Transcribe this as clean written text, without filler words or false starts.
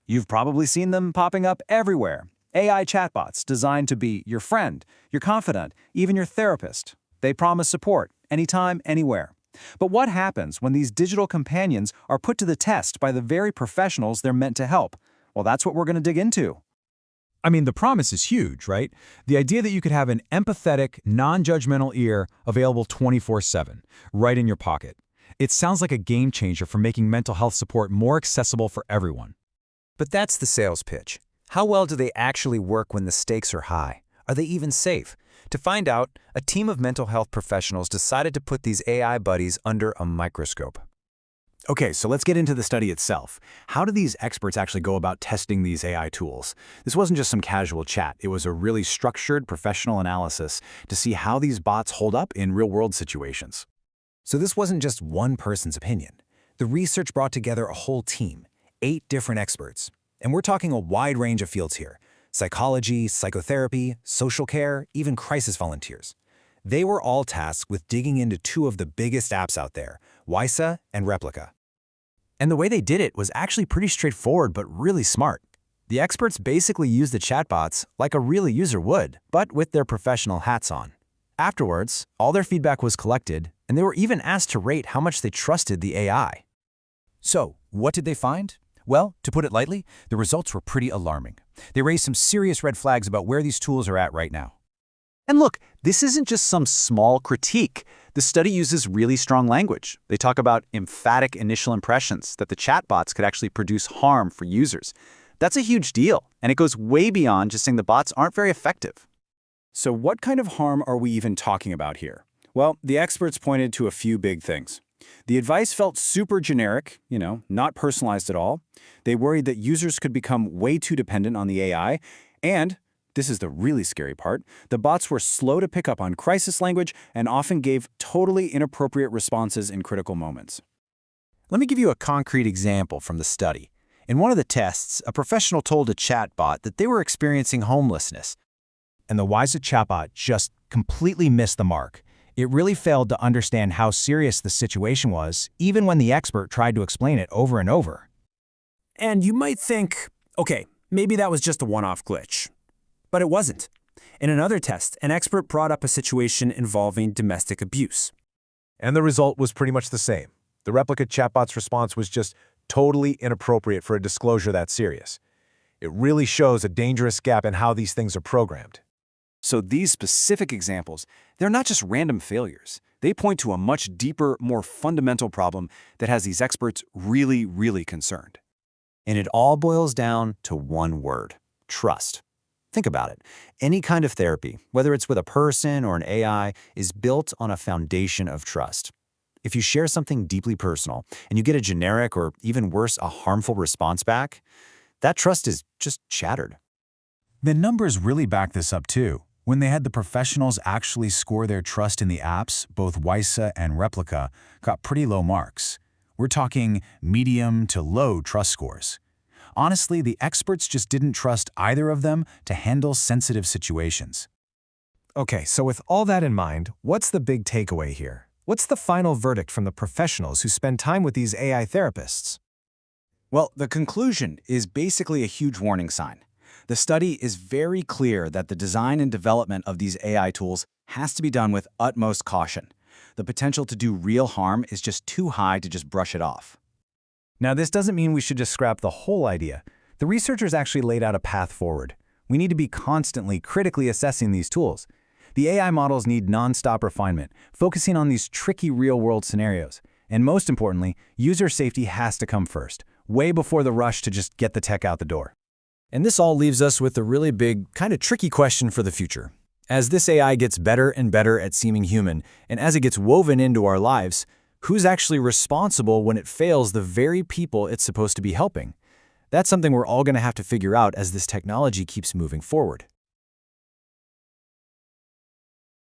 You've probably seen them popping up everywhere. AI chatbots designed to be your friend, your confidant, even your therapist. They promise support anytime, anywhere. But what happens when these digital companions are put to the test by the very professionals they're meant to help? Well, that's what we're going to dig into. I mean, the promise is huge, right? The idea that you could have an empathetic, non-judgmental ear available 24/7, right in your pocket. It sounds like a game changer for making mental health support more accessible for everyone. But that's the sales pitch. How well do they actually work when the stakes are high? Are they even safe? To find out, a team of mental health professionals decided to put these AI buddies under a microscope. Okay, so let's get into the study itself. How do these experts actually go about testing these AI tools? This wasn't just some casual chat. It was a really structured professional analysis to see how these bots hold up in real-world situations. So this wasn't just one person's opinion. The research brought together a whole team, 8 different experts. And we're talking a wide range of fields here: psychology, psychotherapy, social care, even crisis volunteers. They were all tasked with digging into 2 of the biggest apps out there, Wysa and Replica. And the way they did it was actually pretty straightforward but really smart. The experts basically used the chatbots like a real user would, but with their professional hats on. Afterwards, all their feedback was collected, and they were even asked to rate how much they trusted the AI. So, what did they find? Well, to put it lightly, the results were pretty alarming. They raised some serious red flags about where these tools are at right now. And look, this isn't just some small critique. The study uses really strong language. They talk about emphatic initial impressions that the chatbots could actually produce harm for users. That's a huge deal, and it goes way beyond just saying the bots aren't very effective. So what kind of harm are we even talking about here? Well, the experts pointed to a few big things. The advice felt super generic, not personalized at all. They worried that users could become way too dependent on the AI, and this is the really scary part, the bots were slow to pick up on crisis language and often gave totally inappropriate responses in critical moments. Let me give you a concrete example from the study. In one of the tests, a professional told a chatbot that they were experiencing homelessness, and the Wysa chatbot just completely missed the mark. It really failed to understand how serious the situation was, even when the expert tried to explain it over and over. And you might think, okay, maybe that was just a one-off glitch. But it wasn't. In another test, an expert brought up a situation involving domestic abuse. And the result was pretty much the same. The replica chatbot's response was just totally inappropriate for a disclosure that serious. It really shows a dangerous gap in how these things are programmed. So these specific examples, they're not just random failures. They point to a much deeper, more fundamental problem that has these experts really, really concerned. And it all boils down to one word: trust. Think about it. Any kind of therapy, whether it's with a person or an AI, is built on a foundation of trust. If you share something deeply personal and you get a generic or even worse, a harmful response back, that trust is just shattered. The numbers really back this up too. When they had the professionals actually score their trust in the apps, both Wysa and Replica got pretty low marks. We're talking medium to low trust scores. Honestly, the experts just didn't trust either of them to handle sensitive situations. Okay, so with all that in mind, what's the big takeaway here? What's the final verdict from the professionals who spend time with these AI therapists? Well, the conclusion is basically a huge warning sign. The study is very clear that the design and development of these AI tools has to be done with utmost caution. The potential to do real harm is just too high to just brush it off. Now, this doesn't mean we should just scrap the whole idea. The researchers actually laid out a path forward. We need to be constantly, critically assessing these tools. The AI models need nonstop refinement, focusing on these tricky real-world scenarios. And most importantly, user safety has to come first, way before the rush to just get the tech out the door. And this all leaves us with a really big, kind of tricky question for the future. As this AI gets better and better at seeming human, and as it gets woven into our lives, who's actually responsible when it fails the very people it's supposed to be helping? That's something we're all going to have to figure out as this technology keeps moving forward.